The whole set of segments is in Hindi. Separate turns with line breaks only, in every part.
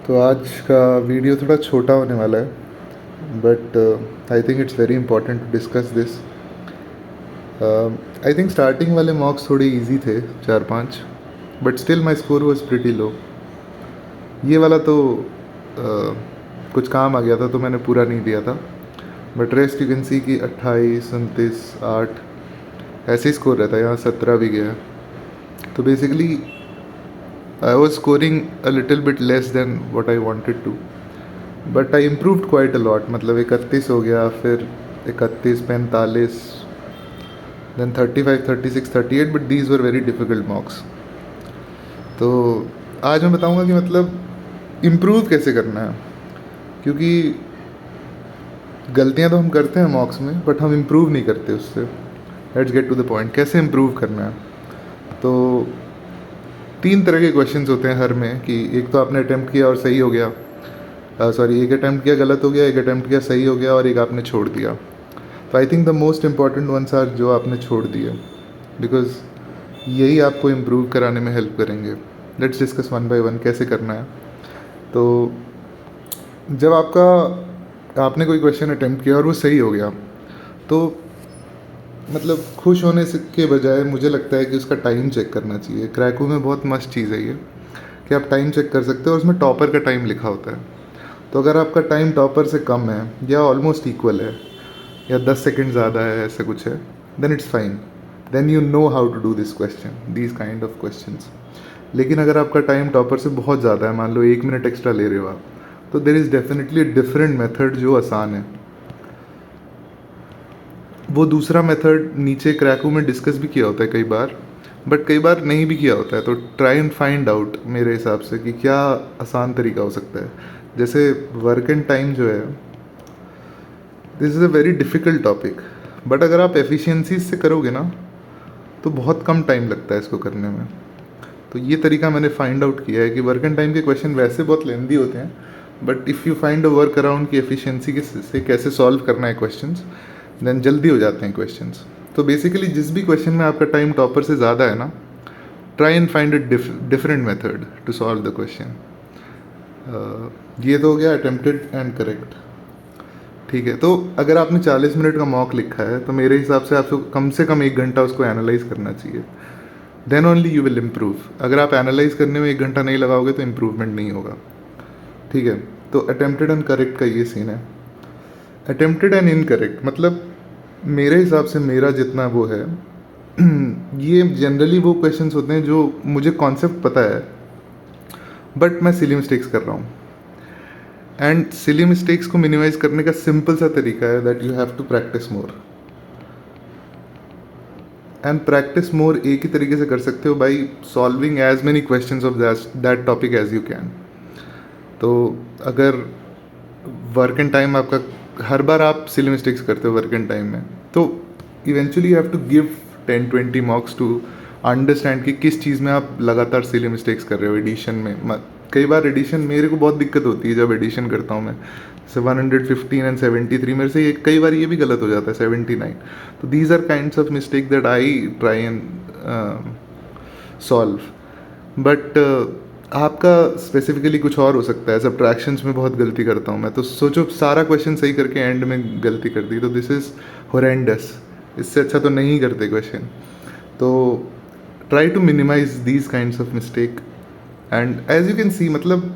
तो आज का वीडियो थोड़ा छोटा होने वाला है, but I think it's very important to discuss this. I think starting वाले मॉक्स थोड़े इजी थे, 4-5, but still my score was pretty low. ये वाला तो कुछ काम आ गया था तो मैंने पूरा नहीं दिया था, बट रेस्ट यू कैन सी कि 28, 29, 8 ऐसे ही स्कोर रहता है। यहाँ 17 भी गया। तो basically I was scoring a little bit less than what I wanted to, but I improved quite a lot. मतलब 31 हो गया, फिर 31, 45, then 35, 36, 38, but these were very difficult mocks. तो आज मैं बताऊंगा कि मतलब इम्प्रूव कैसे करना है, क्योंकि गलतियां तो हम करते हैं मॉक्स में, बट हम इम्प्रूव नहीं करते उससे। Let's get to the point, कैसे इम्प्रूव करना है। तो 3 तरह के क्वेश्चंस होते हैं हर में, कि एक तो आपने अटैम्प्ट किया और सही हो गया, एक अटैम्प्ट किया गलत हो गया, एक अटैम्प्ट किया सही हो गया, और एक आपने छोड़ दिया। तो I think the most important ones are जो आपने छोड़ दिए, बिकॉज यही आपको इम्प्रूव कराने में हेल्प करेंगे। Let's discuss one by one कैसे करना है। तो जब आपने कोई क्वेश्चन अटैम्प्ट किया और वो सही हो गया, तो मतलब खुश होने से के बजाय मुझे लगता है कि उसका टाइम चेक करना चाहिए। क्रैको में बहुत मस्त चीज़ है ये, कि आप टाइम चेक कर सकते हो और उसमें टॉपर का टाइम लिखा होता है। तो अगर आपका टाइम टॉपर से कम है या ऑलमोस्ट इक्वल है या 10 सेकंड ज़्यादा है, ऐसा कुछ है, then it's fine, then you know how to do this question, these kind of questions. लेकिन अगर आपका टाइम टॉपर से बहुत ज़्यादा है, मान लो 1 मिनट एक्स्ट्रा ले रहे हो आप, तो there is definitely different method जो आसान है। वो दूसरा मेथड नीचे क्रैको में डिस्कस भी किया होता है कई बार, बट कई बार नहीं भी किया होता है। तो ट्राई एंड फाइंड आउट मेरे हिसाब से कि क्या आसान तरीका हो सकता है। जैसे वर्क एंड टाइम जो है, this is a very difficult topic, but अगर आप एफिशिएंसी से करोगे ना, तो बहुत कम टाइम लगता है इसको करने में। तो ये तरीका मैंने फाइंड आउट किया है कि वर्क एंड टाइम के क्वेश्चन वैसे बहुत लेंदी होते हैं, but if you find a work around की एफिशिएंसी के से कैसे सॉल्व करना है क्वेश्चंस, देन जल्दी हो जाते हैं क्वेश्चंस। तो बेसिकली जिस भी क्वेश्चन में आपका टाइम टॉपर से ज़्यादा है ना, try and find a different method to solve the question. ये तो हो गया अटेम्प्टेड एंड करेक्ट। ठीक है, तो अगर आपने 40 मिनट का मॉक लिखा है, तो मेरे हिसाब से कम 1 घंटा उसको एनालाइज करना चाहिए। Then only you will improve. अगर आप एनालाइज करने में 1 घंटा नहीं लगाओगे तो इम्प्रूवमेंट नहीं होगा। ठीक है, तो अटेम्प्टेड एंड करेक्ट का ये सीन है। अटेम्प्टेड एंड इनकरेक्ट मतलब मेरे हिसाब से मेरा जितना वो है ये जनरली वो क्वेश्चंस होते हैं जो मुझे कॉन्सेप्ट पता है, बट मैं सिली मिस्टेक्स कर रहा हूँ। एंड सिली मिस्टेक्स को मिनिमाइज करने का सिंपल सा तरीका है that you have to practise more. And practise more एक ही तरीके से कर सकते हो, by solving as many questions of that topic as you can. तो अगर वर्क एंड टाइम आपका, हर बार आप सिली मिस्टेक्स करते हो वर्क एंड टाइम में, तो eventually you have to give 10-20 marks to understand कि किस चीज़ में आप लगातार सिली मिस्टेक्स कर रहे हो। एडिशन में कई बार एडिशन मेरे को बहुत दिक्कत होती है जब एडिशन करता हूँ मैं। जैसे 115 एंड 73 मेरे से कई बार ये भी गलत हो जाता है, 79। तो these are kinds of mistake that I try and solve. But आपका स्पेसिफिकली कुछ और हो सकता है। सब्ट्रैक्शंस में बहुत गलती करता हूँ मैं, तो सोचो सारा क्वेश्चन सही करके एंड में गलती कर दी, तो दिस इज़ होरेंडस। इससे अच्छा तो नहीं करते क्वेश्चन। तो try to minimise these kinds of mistake, and as you can see मतलब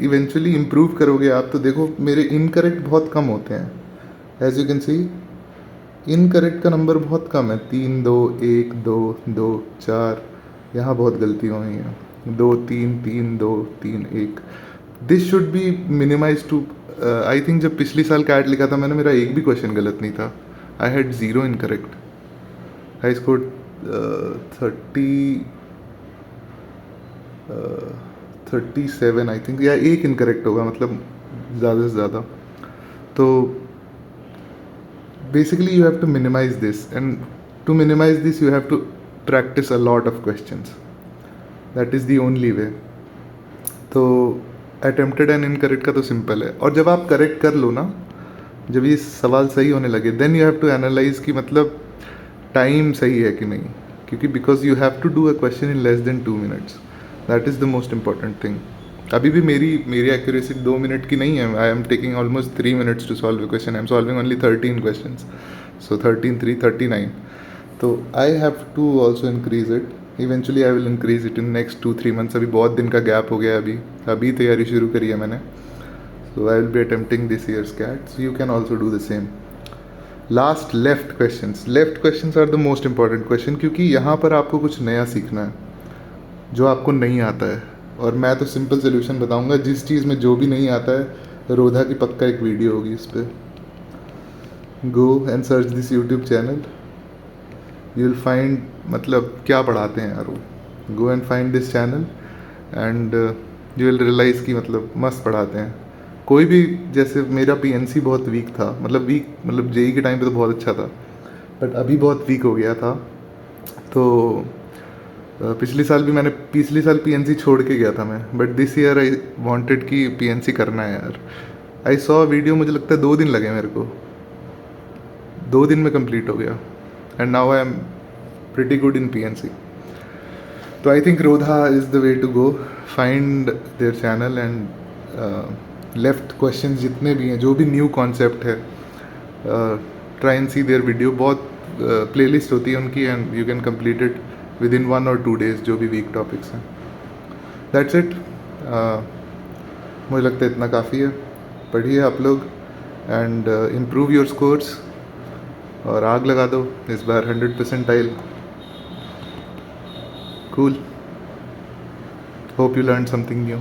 इवेंचुअली इम्प्रूव करोगे आप। तो देखो मेरे इनकरेक्ट बहुत कम होते हैं, as you can see incorrect का नंबर बहुत कम है। 3, 2, 1, 2, 2, 4, यहाँ बहुत गलती हुई है। 2, 3, 3, 2, 3, 1। This should be minimise to, I think जब पिछली साल कैट लिखा था मैंने, मेरा एक भी क्वेश्चन गलत नहीं था। I had 0 incorrect. I score 37 I think, या एक इनकरेक्ट होगा, मतलब ज़्यादा से ज़्यादा। तो basically you have to minimize this, and to minimize this you have to practice a lot of questions. That is the only way. तो अटेम्प्टेड एंड इनकरेक्ट का तो सिंपल है। और जब आप करेक्ट कर लो ना, जब ये सवाल सही होने लगे, then you have to analyse कि मतलब टाइम सही है कि नहीं, क्योंकि because you have to do a question in less than 2 minutes. That is the most important thing. अभी भी मेरी एक्यूरेसी 2 मिनट की नहीं है. I am taking almost 3 minutes to solve a question. I am solving only 13 questions. So 13 3 39. तो I have to also increase it. Eventually I will increase it in next 2-3 months. अभी बहुत दिन का गैप हो गया है. अभी तैयारी शुरू करी है मैंने. So I will be attempting this year's CAT. So you can also do the same. Last left questions are the most important question, क्योंकि यहाँ पर आपको कुछ नया सीखना है जो आपको नहीं आता है. और मैं तो सिंपल सोल्यूशन बताऊंगा. जिस चीज़ में जो भी नहीं आता है, रोधा की पक्का एक वीडियो होगी इस पर. Go and search this YouTube channel. You will find, मतलब क्या पढ़ाते हैं यार वो. Go and find this channel and you will realise कि मतलब मस्त पढ़ाते हैं. कोई भी, जैसे मेरा पीएनसी बहुत वीक था, मतलब जेई के टाइम पे तो बहुत अच्छा था, बट अभी बहुत वीक हो गया था. तो पिछले साल पीएनसी छोड़ के गया था मैं. But this year I wanted कि पीएनसी करना है यार. आई सॉ वीडियो, मुझे लगता है 2 दिन लगे मेरे को. 2 दिन में कंप्लीट हो गया. And now I am pretty good in PnC. तो I think Rodha is the way to go. Find their channel and left question जितने भी हैं, जो भी न्यू कॉन्सेप्ट है, try and see their video. बहुत प्लेलिस्ट होती है उनकी and you can complete it within 1 और 2 days, जो भी वीक टॉपिक्स हैं. That's it. मुझे लगता है इतना काफ़ी है. पढ़िए आप लोग एंड इम्प्रूव योर स्कोर्स और आग लगा दो इस बार 100 percentile. Cool. Hope you learn something new.